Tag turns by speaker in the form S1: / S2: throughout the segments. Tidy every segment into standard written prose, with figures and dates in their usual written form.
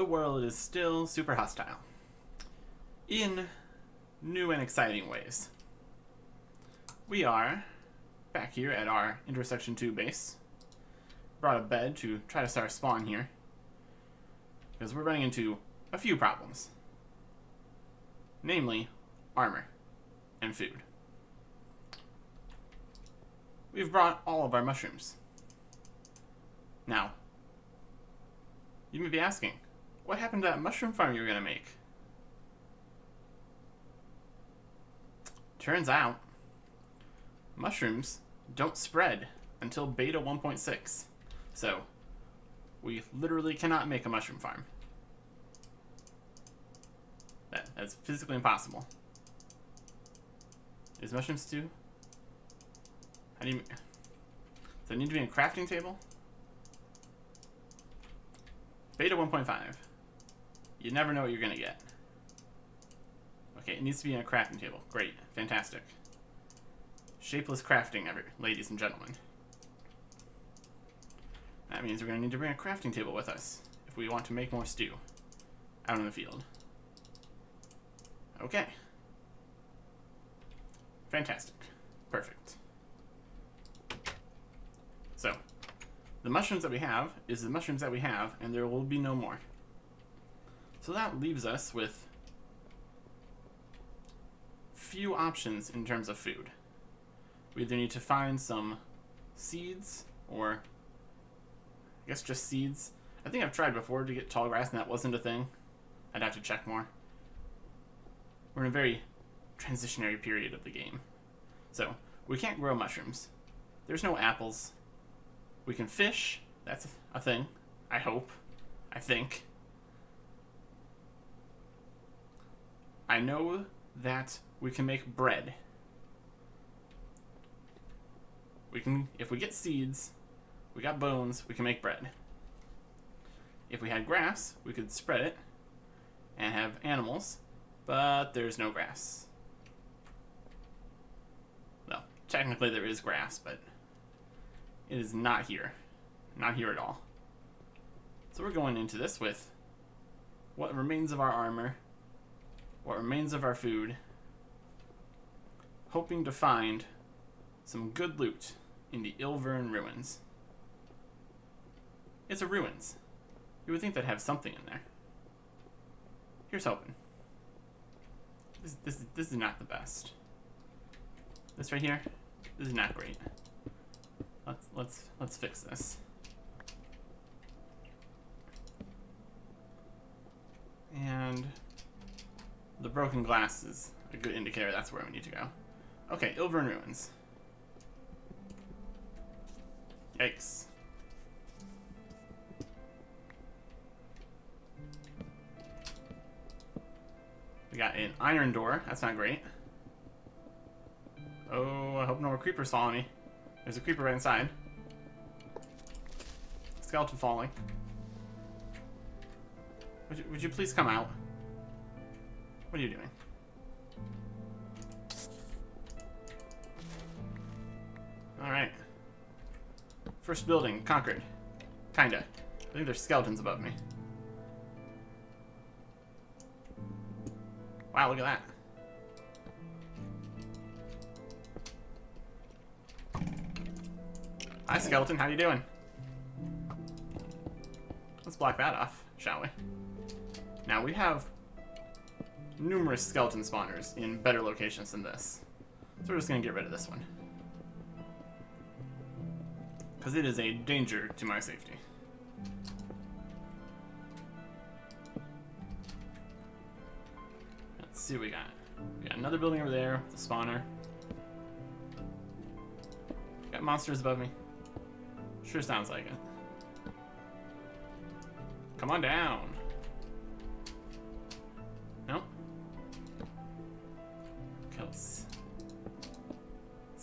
S1: world is still super hostile. In new and exciting ways. We are back here at our Intersection 2 base. Brought a bed to try to start a spawn here, because we're running into a few problems. Namely, armor and food. We've brought all of our mushrooms. Now, you may be asking, what happened to that mushroom farm you were going to make? Turns out, mushrooms don't spread until beta 1.6. So, we literally cannot make a mushroom farm. That's physically impossible. Is mushroom stew? How do you... Does it need to be in a crafting table? Beta 1.5. You never know what you're going to get. Okay, it needs to be in a crafting table. Great. Fantastic. Shapeless crafting, ladies and gentlemen. That means we're going to need to bring a crafting table with us if we want to make more stew out in the field. Okay. Fantastic. Perfect. So, the mushrooms that we have is the mushrooms that we have, and there will be no more. So that leaves us with few options in terms of food. We either need to find some seeds, or I guess just seeds. I think I've tried before to get tall grass and that wasn't a thing. I'd have to check more. We're in a very transitionary period of the game. So, we can't grow mushrooms. There's no apples. We can fish. That's a thing. I hope. I think. I know that we can make bread. We can, if we get seeds, we got bones, we can make bread. If we had grass, we could spread it and have animals, but there's no grass. Well, technically there is grass, but it is not here. Not here at all. So we're going into this with what remains of our armor, what remains of our food, hoping to find some good loot in the Overrun ruins. It's a ruins. You would think they'd have something in there. Here's hoping. This is not the best. This right here, this is not great. Let's fix this. And the broken glass is a good indicator that's where we need to go. Okay, Overrun ruins. Yikes. We got an iron door. That's not great. Oh, I hope no more creepers follow me. There's a creeper right inside. Skeleton falling. Would you please come out? What are you doing? Alright. First building conquered. Kinda. I think there's skeletons above me. Wow, look at that. Hi, skeleton. How you doing? Let's block that off, shall we? Now, we have numerous skeleton spawners in better locations than this. So we're just going to get rid of this one. Because it is a danger to my safety. Let's see what we got. We got another building over there with a spawner. Got monsters above me. Sure sounds like it. Come on down. Nope. Okay, let's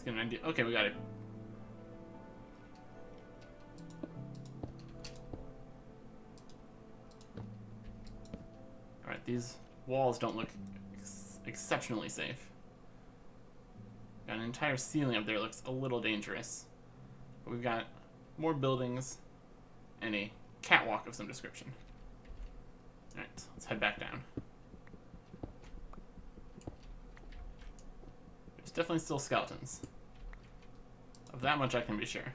S1: get an idea. Okay, we got it. Alright, these walls don't look exceptionally safe. Got an entire ceiling up there, looks a little dangerous. But we've got more buildings and a catwalk of some description. Alright, let's head back down. There's definitely still skeletons. Of that much I can be sure.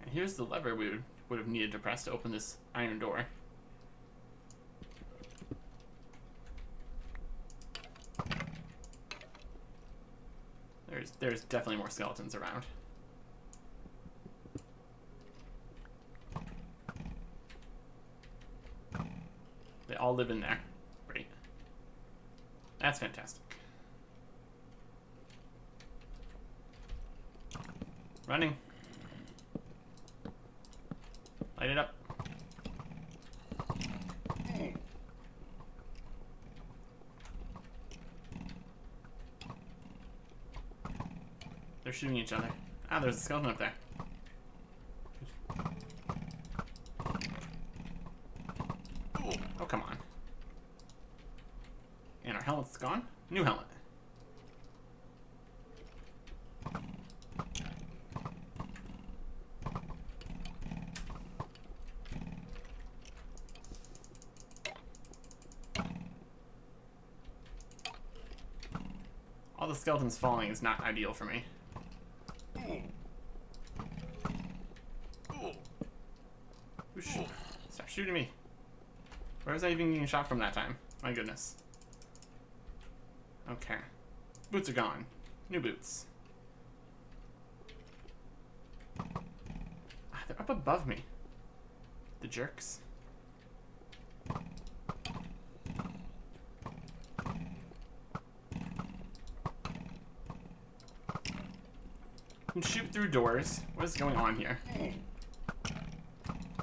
S1: And here's the lever we would have needed to press to open this iron door. There's definitely more skeletons around. They all live in there. Great. That's fantastic. Running. Light it up. They're shooting each other. Ah, there's a skeleton up there. Oh, come on. And our helmet's gone. New helmet. All the skeletons falling is not ideal for me. Stop shooting me. Where was I even getting shot from that time? My goodness. Okay. Boots are gone. New boots. Ah, they're up above me. The jerks. You can shoot through doors. What is going on here?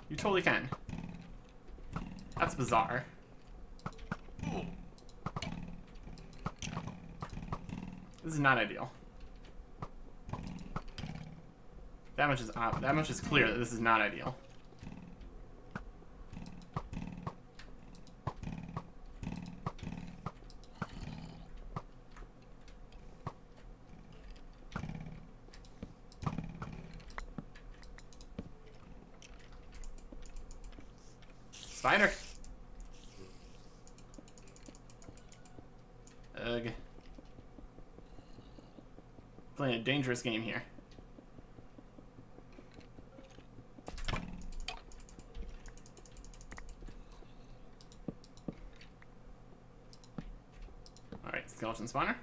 S1: You totally can. That's bizarre. This is not ideal. That much is clear that this is not ideal. Spider. Ugh. Playing a dangerous game here. Alright, skeleton spawner.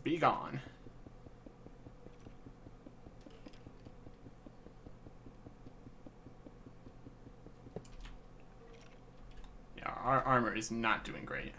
S1: Be gone. Yeah, our armor is not doing great.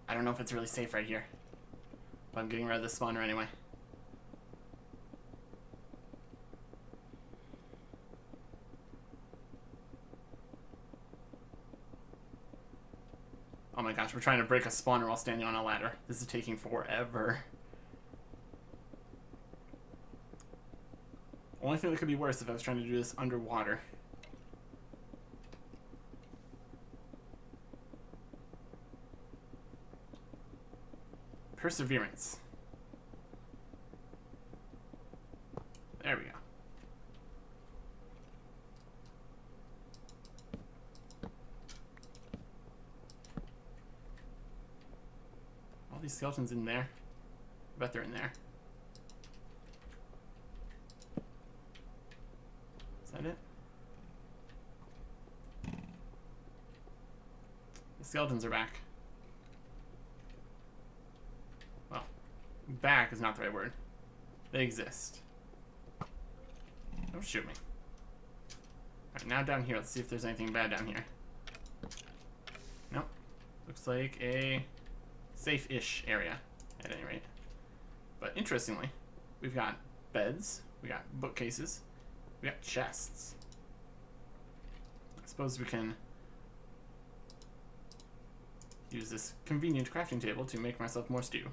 S1: I don't know if it's really safe right here. But I'm getting rid of the spawner anyway. Oh my gosh, we're trying to break a spawner while standing on a ladder. This is taking forever. Only thing that could be worse if I was trying to do this underwater. Perseverance. There we go. All these skeletons in there. I bet they're in there. Is that it? The skeletons are back. Back is not the right word. They exist. Don't shoot me. Alright, now down here, let's see if there's anything bad down here. Nope. Looks like a safe-ish area, at any rate. But interestingly, we've got beds, we got bookcases, we got chests. I suppose we can use this convenient crafting table to make myself more stew.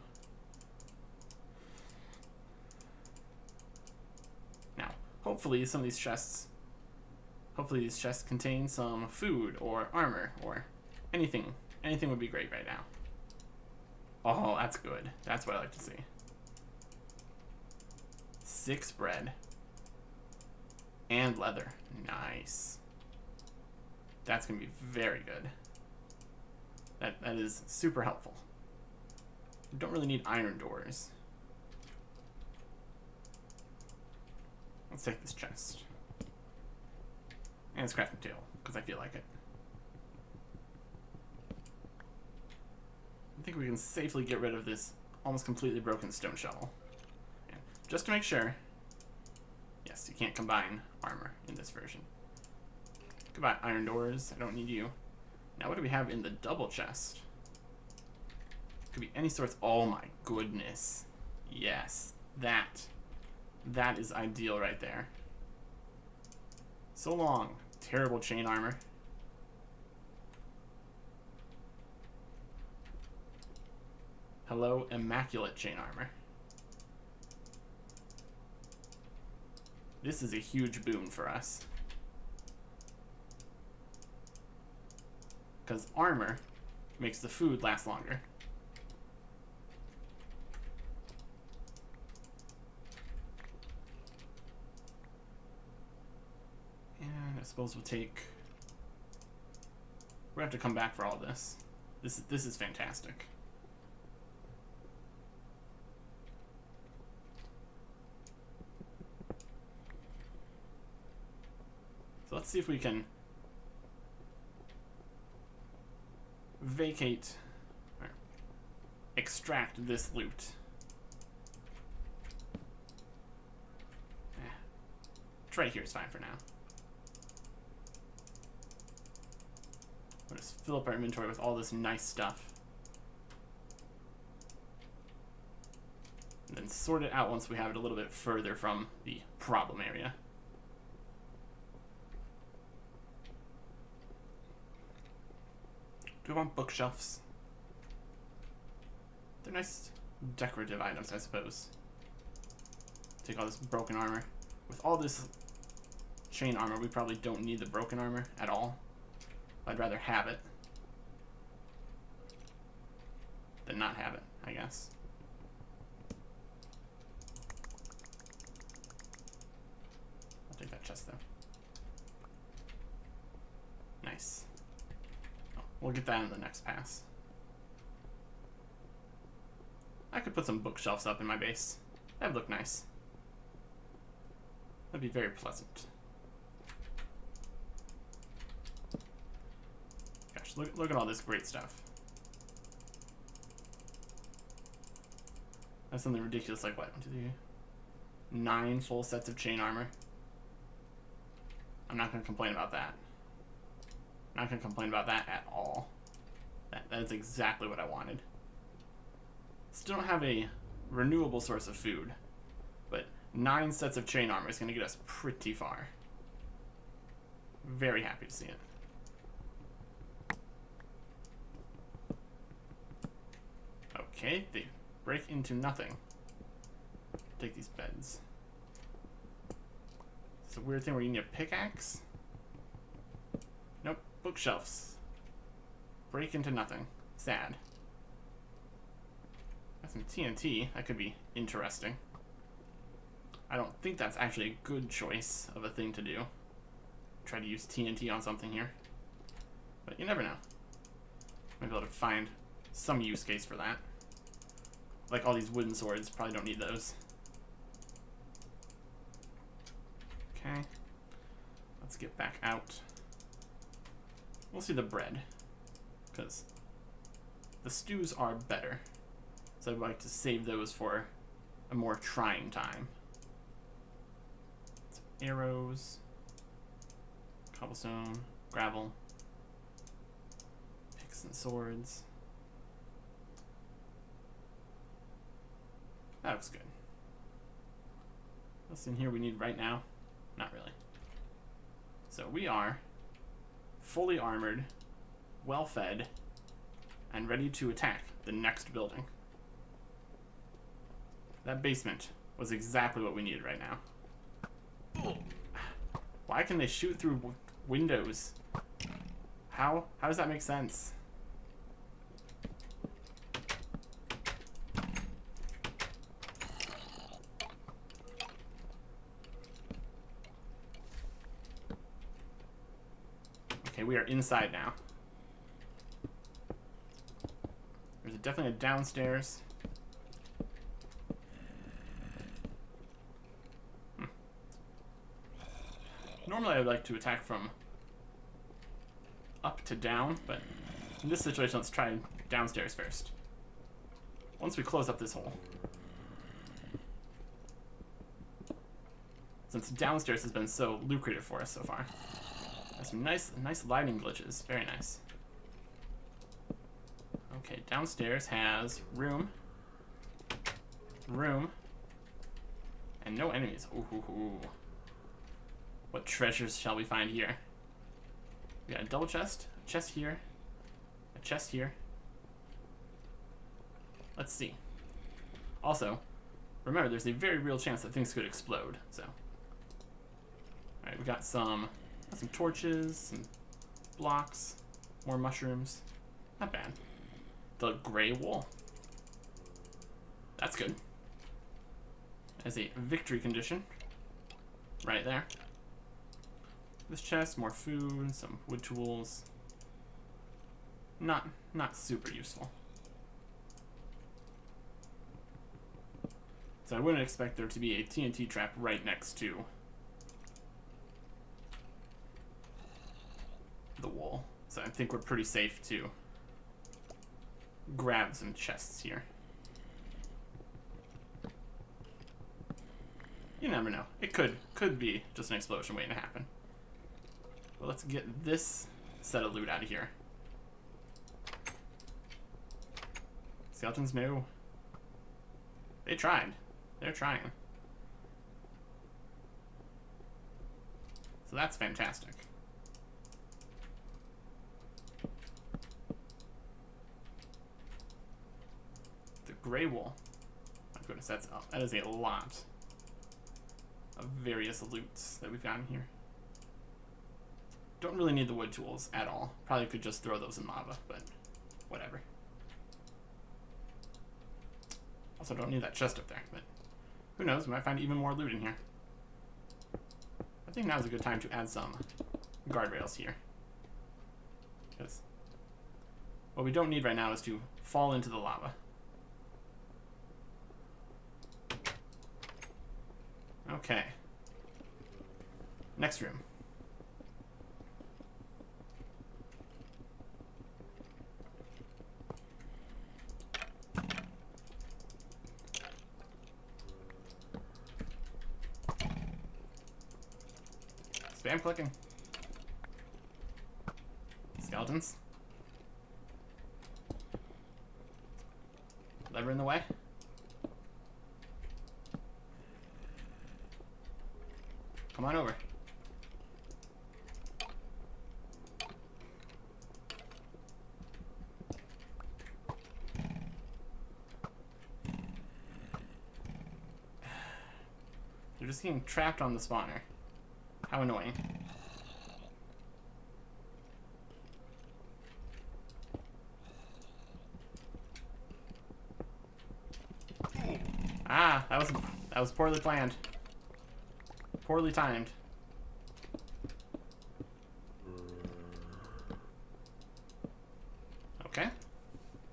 S1: Now, hopefully some of these chests, contain some food or armor or anything. Anything would be great right now. Oh, that's good. That's what I like to see. 6 bread. And leather. Nice. That's going to be very good. That is super helpful. You don't really need iron doors. Let's take this chest. And this crafting table, because I feel like it. I think we can safely get rid of this almost completely broken stone shovel. And just to make sure, yes, you can't combine armor in this version. Goodbye, iron doors. I don't need you. Now, what do we have in the double chest? Could be any sorts. Oh my goodness. Yes, that is ideal right there. So long. Terrible chain armor. Hello, immaculate chain armor. This is a huge boon for us. Because armor makes the food last longer. And I suppose we'll take... We're gonna have to come back for all this. This is fantastic. So let's see if we can vacate or extract this loot. Right here is fine for now. We'll just fill up our inventory with all this nice stuff. And then sort it out once we have it a little bit further from the problem area. Do we want bookshelves? They're nice decorative items, I suppose. Take all this broken armor. With all this chain armor, we probably don't need the broken armor at all. I'd rather have it than not have it, I guess. I'll take that chest, though. Nice. Oh, we'll get that in the next pass. I could put some bookshelves up in my base. That'd look nice. That'd be very pleasant. Gosh, look at all this great stuff. That's something ridiculous like what? 1, 2, 3, 9 full sets of chain armor. I'm not going to complain about that. I'm not going to complain about that at all. That is exactly what I wanted. Still don't have a renewable source of food, but 9 sets of chain armor is going to get us pretty far. Very happy to see it. Okay, they break into nothing. Take these beds. It's a weird thing where you need a pickaxe. Nope, bookshelves. Break into nothing. Sad. Got some TNT. That could be interesting. I don't think that's actually a good choice of a thing to do. Try to use TNT on something here. But you never know. Might be able to find some use case for that. Like all these wooden swords, probably don't need those. Okay. Let's get back out. We'll see the bread. Because the stews are better. So I'd like to save those for a more trying time. Some arrows. Cobblestone. Gravel. Picks and swords. That looks good. What's in here we need right now? Not really. So we are fully armored, well fed, and ready to attack the next building. That basement was exactly what we needed right now. Why can they shoot through windows? How does that make sense? Okay, we are inside now. There's definitely a downstairs. Normally I would like to attack from up to down, but in this situation let's try downstairs first. Once we close up this hole. Since downstairs has been so lucrative for us so far. There's some nice lighting glitches. Very nice. Okay, downstairs has room, and no enemies. Ooh. What treasures shall we find here? We got a double chest, a chest here, a chest here. Let's see. Also, remember there's a very real chance that things could explode, so. Alright, we got some torches, some blocks, more mushrooms. Not bad. The gray wool. That's good. As a victory condition. Right there. This chest, more food, some wood tools. Not super useful. So I wouldn't expect there to be a TNT trap right next to the wall. So I think we're pretty safe to grab some chests here. You never know. It could be just an explosion waiting to happen. Well, let's get this set of loot out of here. Skeletons, no. They tried. They're trying. So that's fantastic. The gray wool. My goodness, that is a lot of various loots that we've gotten here. Don't really need the wood tools at all. Probably could just throw those in lava, but whatever. Also don't need that chest up there, but who knows, we might find even more loot in here. I think now's a good time to add some guardrails here. Because what we don't need right now is to fall into the lava. Okay. Next room. Spam clicking. Skeletons. Lever in the way. Come on over. They're just getting trapped on the spawner. How annoying. Ah, that was poorly planned. Poorly timed. Okay.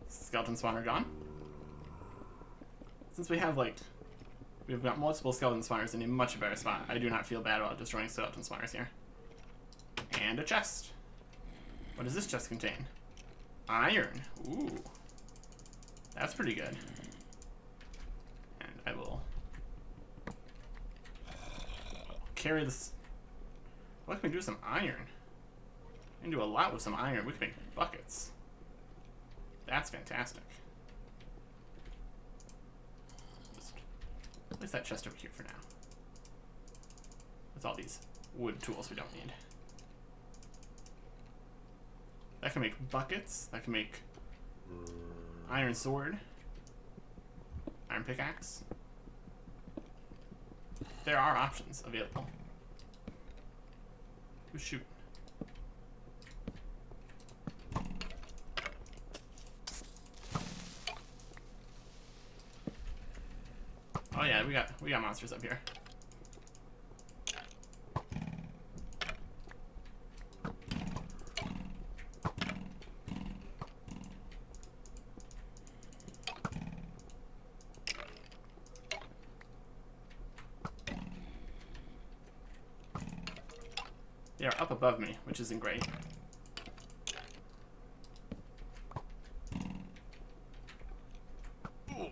S1: Skeleton spawner gone. Since we've got multiple skeleton spawners in a much better spot, I do not feel bad about destroying skeleton spawners here. And a chest. What does this chest contain? Iron. Ooh. That's pretty good. And I will carry this. What can we do with some iron? We can do a lot with some iron. We can make buckets. That's fantastic. Place that chest over here for now. With all these wood tools we don't need. That can make buckets. That can make Iron sword. Iron pickaxe. There are options available. Who's shooting? Oh yeah, we got monsters up here. They are up above me, which isn't great. Ooh.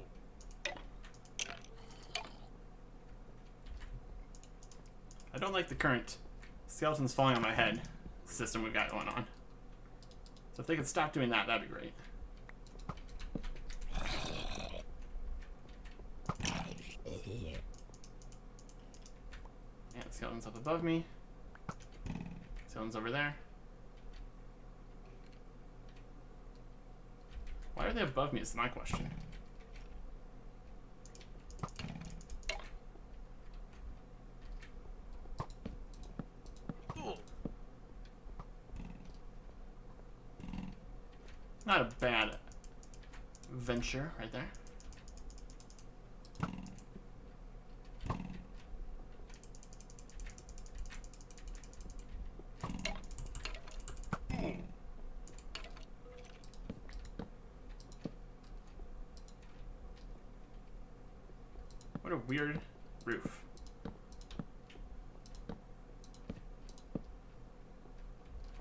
S1: I don't like the current skeletons falling on my head system we've got going on. So if they could stop doing that, that'd be great. And skeletons up above me. Skeletons over there. Why are they above me is my question. Ooh. Not a bad venture right there. What a weird roof.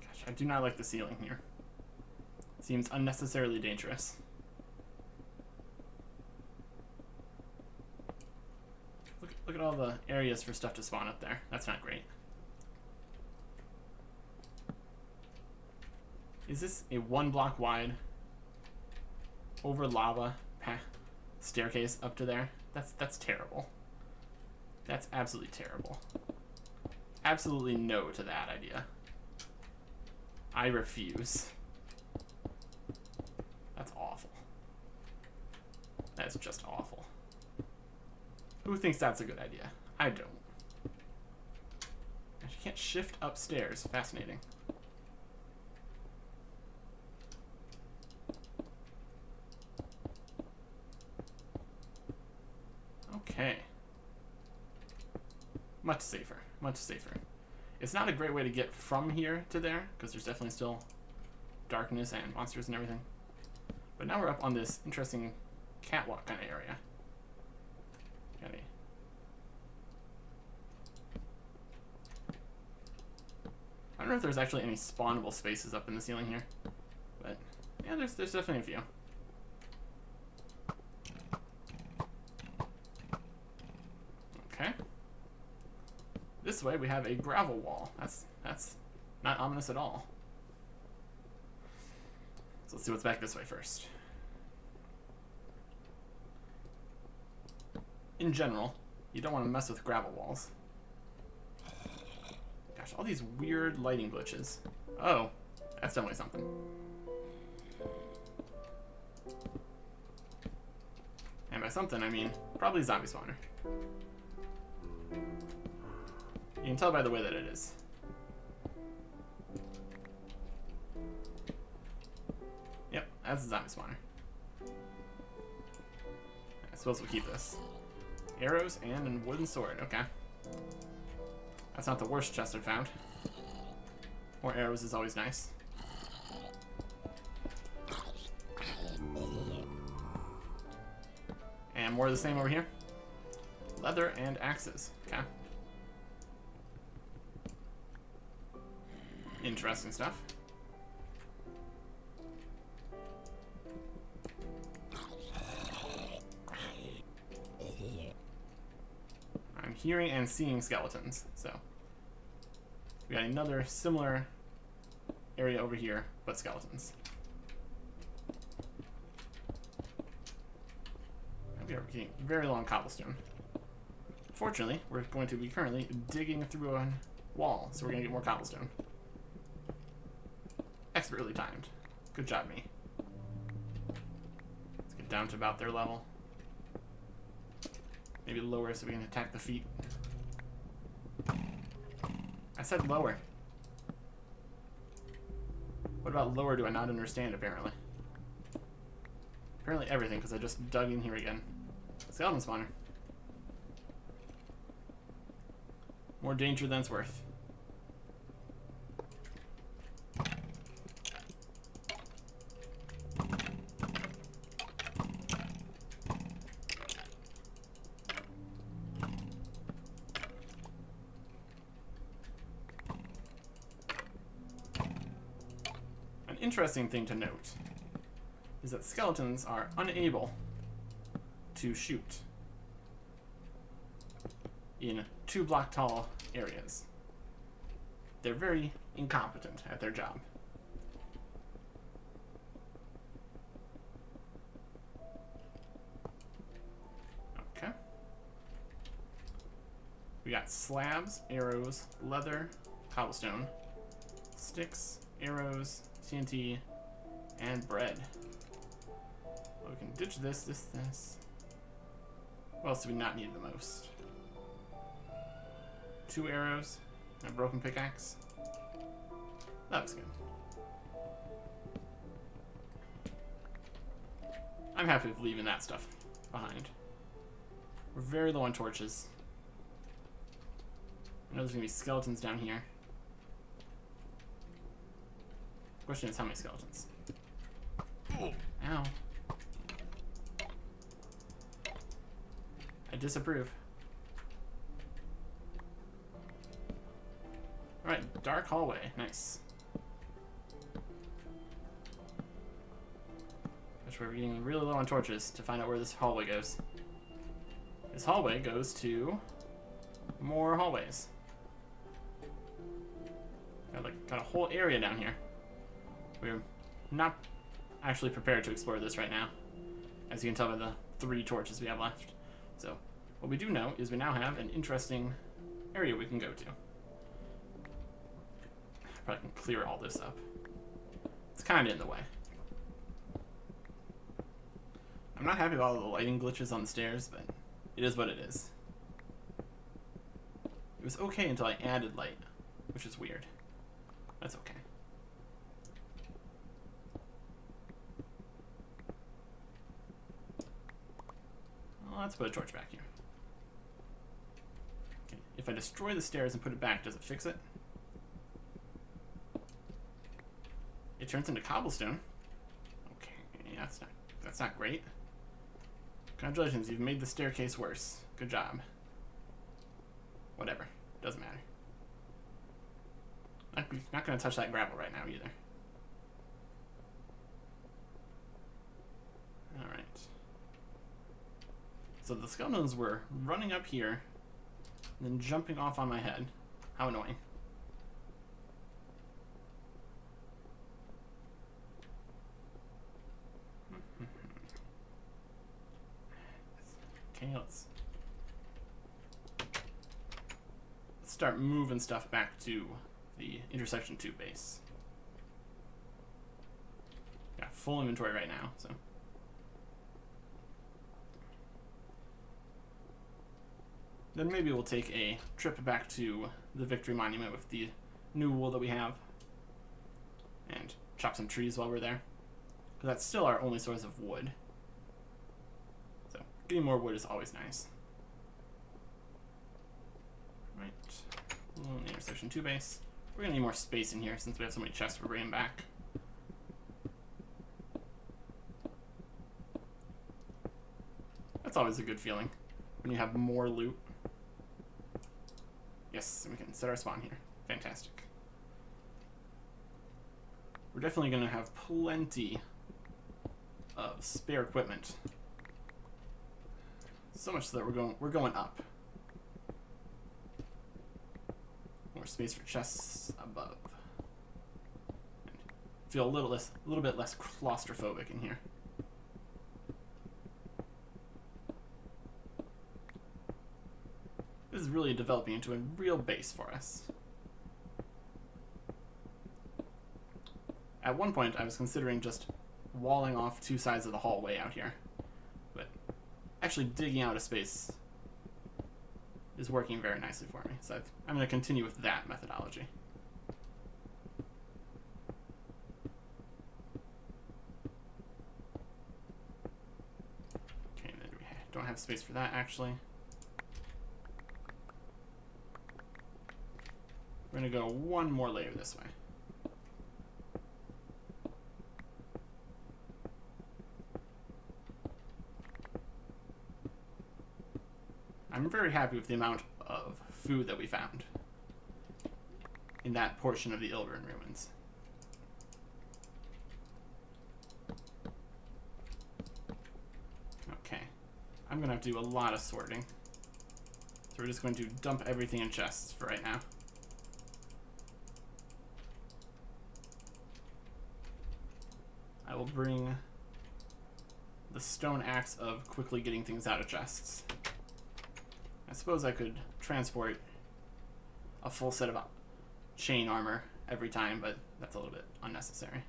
S1: Gosh, I do not like the ceiling here. Seems unnecessarily dangerous. Look at all the areas for stuff to spawn up there. That's not great. Is this a 1 block wide over lava staircase up to there? That's terrible. That's absolutely terrible. Absolutely no to that idea. I refuse. That's awful. That's just awful. Who thinks that's a good idea? I don't. You can't shift upstairs. Fascinating. Okay. Much safer. Much safer. It's not a great way to get from here to there, because there's definitely still darkness and monsters and everything. But now we're up on this interesting catwalk kind of area. I don't know if there's actually any spawnable spaces up in the ceiling here. But, yeah, there's definitely a few. Okay. This way we have a gravel wall. That's not ominous at all. So let's see what's back this way first. In general, you don't want to mess with gravel walls. Gosh, all these weird lighting glitches. Oh, that's definitely something. And by something, I mean probably zombie spawner. You can tell by the way that it is. Yep, that's a zombie spawner. I suppose we'll keep this. Arrows and a wooden sword, okay. That's not the worst chest I've found. More arrows is always nice. And more of the same over here. Leather and axes, okay. Interesting stuff. I'm hearing and seeing skeletons, so we got another similar area over here, but skeletons. And we are getting very long cobblestone. Fortunately, we're going to be currently digging through a wall, so we're going to get more cobblestone. Expertly timed. Good job, me. Get down to about their level. Maybe lower so we can attack the feet. I said lower. What about lower do I not understand, apparently? Apparently everything, because I just dug in here again. Skeleton spawner. More danger than it's worth. An interesting thing to note is that skeletons are unable to shoot in 2-block tall areas. They're very incompetent at their job. Okay. We got slabs, arrows, leather, cobblestone, sticks, arrows, TNT, and bread. Well, we can ditch this, this. What else do we not need the most? 2 arrows and a broken pickaxe. That looks good. I'm happy with leaving that stuff behind. We're very low on torches. I know there's gonna be skeletons down here. The question is how many skeletons? Ow. I disapprove. Alright, dark hallway. Nice. Which we're getting really low on torches to find out where this hallway goes. This hallway goes to more hallways. Got a whole area down here. We're not actually prepared to explore this right now, as you can tell by the 3 torches we have left. So, what we do know is we now have an interesting area we can go to. Probably can clear all this up. It's kind of in the way. I'm not happy about all the lighting glitches on the stairs, but it is what it is. It was okay until I added light, which is weird. That's okay. Well, let's put a torch back here. Okay. If I destroy the stairs and put it back, does it fix it? It turns into cobblestone. Okay, that's not great. Congratulations, you've made the staircase worse. Good job. Whatever, doesn't matter. Not gonna touch that gravel right now either. All right. So the skeletons were running up here, and then jumping off on my head. How annoying. Okay, let's start moving stuff back to the intersection 2 base. Got full inventory right now, so. Then maybe we'll take a trip back to the Victory Monument with the new wool that we have. And chop some trees while we're there. Because that's still our only source of wood. So, getting more wood is always nice. Right. In the intersection 2 base. We're going to need more space in here since we have so many chests we're bringing back. That's always a good feeling when you have more loot. Yes, and we can set our spawn here. Fantastic. We're definitely going to have plenty of spare equipment. So much so that we're going up. More space for chests above. And feel a little bit less claustrophobic in here. This is really developing into a real base for us. At one point, I was considering just walling off 2 sides of the hallway out here. actually digging out a space is working very nicely for me. So I'm going to continue with that methodology. Okay, then we don't have space for that actually. We're going to go one more layer this way. I'm very happy with the amount of food that we found in that portion of the Overrun ruins. Okay, I'm going to have to do a lot of sorting. So we're just going to dump everything in chests for right now. I will bring the stone axe of quickly getting things out of chests. I suppose I could transport a full set of chain armor every time, but that's a little bit unnecessary.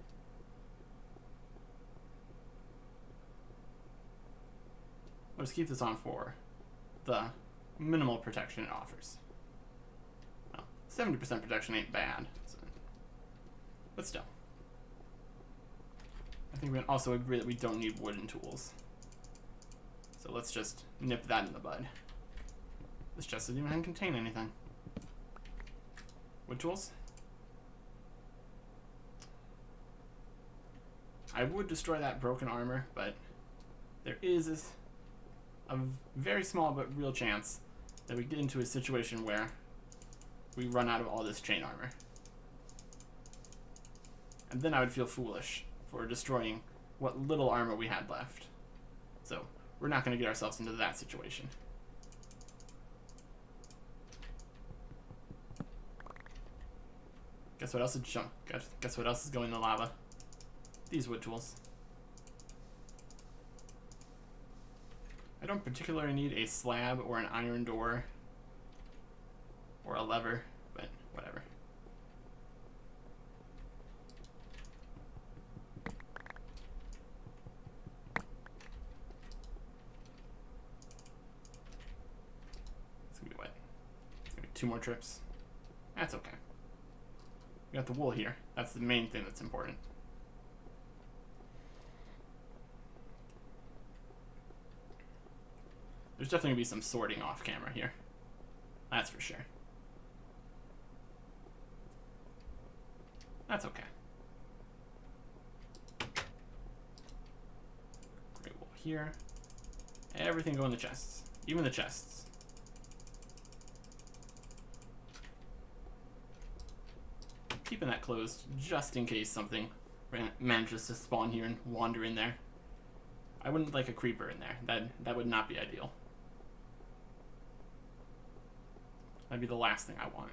S1: Let's keep this on for the minimal protection it offers. Well, 70% protection ain't bad, so, but still. I think we can also agree that we don't need wooden tools. So let's just nip that in the bud. This chest doesn't even contain anything. Wood tools? I would destroy that broken armor, but there is a very small but real chance that we get into a situation where we run out of all this chain armor. And then I would feel foolish for destroying what little armor we had left. So we're not going to get ourselves into that situation. Guess what else is Guess what else is going in the lava? These wood tools. I don't particularly need a slab or an iron door or a lever, but whatever. It's gonna be wet. It's gonna be 2 more trips. That's okay. We got the wool here. That's the main thing that's important. There's definitely going to be some sorting off camera here. That's for sure. That's okay. Great wool here. Everything go in the chests. Even the chests. Keeping that closed just in case something manages to spawn here and wander in there. I wouldn't like a creeper in there. That would not be ideal. That'd be the last thing I want.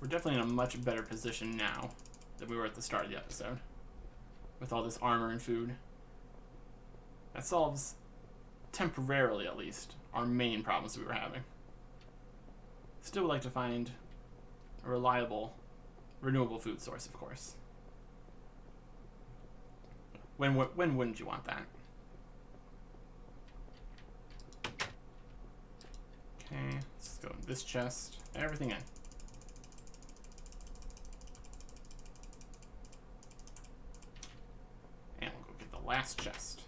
S1: We're definitely in a much better position now than we were at the start of the episode. With all this armor and food. That solves, temporarily at least, our main problems we were having. Still would like to find a reliable, renewable food source, of course. When wouldn't you want that? Okay, let's go in this chest. Everything in. And we'll go get the last chest.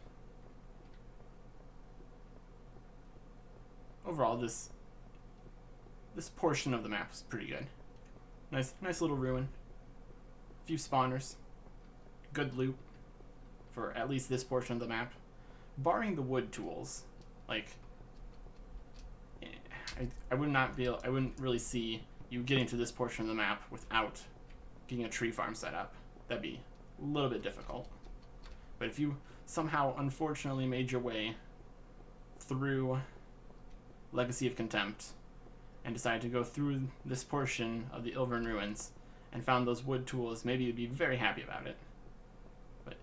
S1: Overall, this portion of the map is pretty good. Nice little ruin. A few spawners. Good loot for at least this portion of the map. Barring the wood tools, like I wouldn't really see you getting to this portion of the map without getting a tree farm set up. That'd be a little bit difficult. But if you somehow unfortunately made your way through Legacy of Contempt and decided to go through this portion of the Overrun ruins and found those wood tools, maybe you'd be very happy about it. But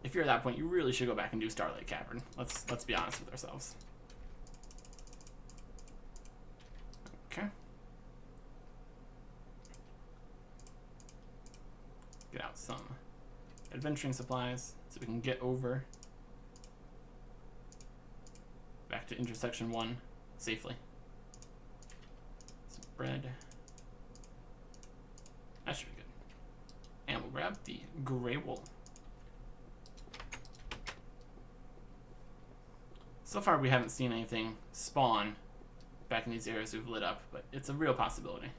S1: if you're at that point, you really should go back and do Starlight Cavern. Let's be honest with ourselves. Get out some adventuring supplies so we can get over back to intersection 1 safely. Some bread. That should be good. And we'll grab the gray wool. So far we haven't seen anything spawn back in these areas we've lit up, but it's a real possibility.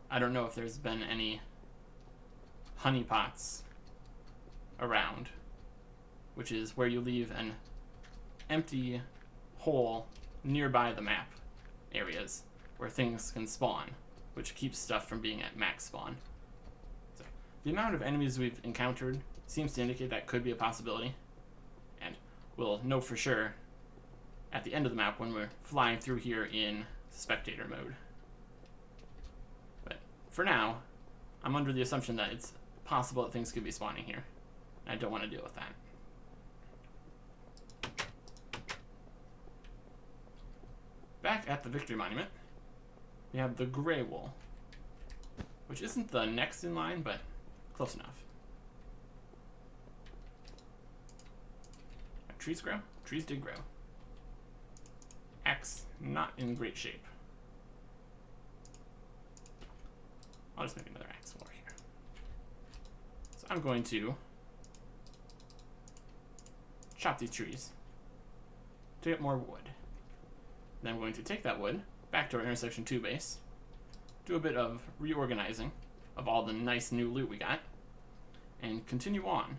S1: I don't know if there's been any honeypots around, which is where you leave an empty hole nearby the map areas where things can spawn, which keeps stuff from being at max spawn. So, the amount of enemies we've encountered seems to indicate that could be a possibility, and we'll know for sure at the end of the map when we're flying through here in spectator mode. But for now, I'm under the assumption that it's possible that things could be spawning here. I don't want to deal with that. Back at the Victory Monument, we have the gray wool, which isn't the next in line, but close enough. Trees grow? Trees did grow. Axe, not in great shape. I'll just make another axe more here. So I'm going to chop these trees to get more wood. Then I'm going to take that wood back to our intersection 2 base, do a bit of reorganizing of all the nice new loot we got, and continue on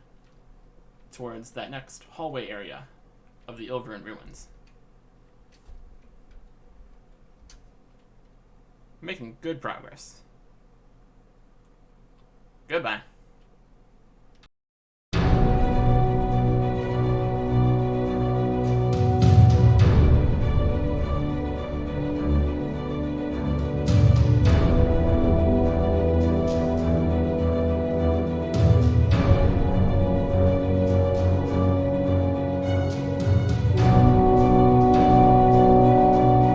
S1: towards that next hallway area of the Overrun ruins. Making good progress. Goodbye.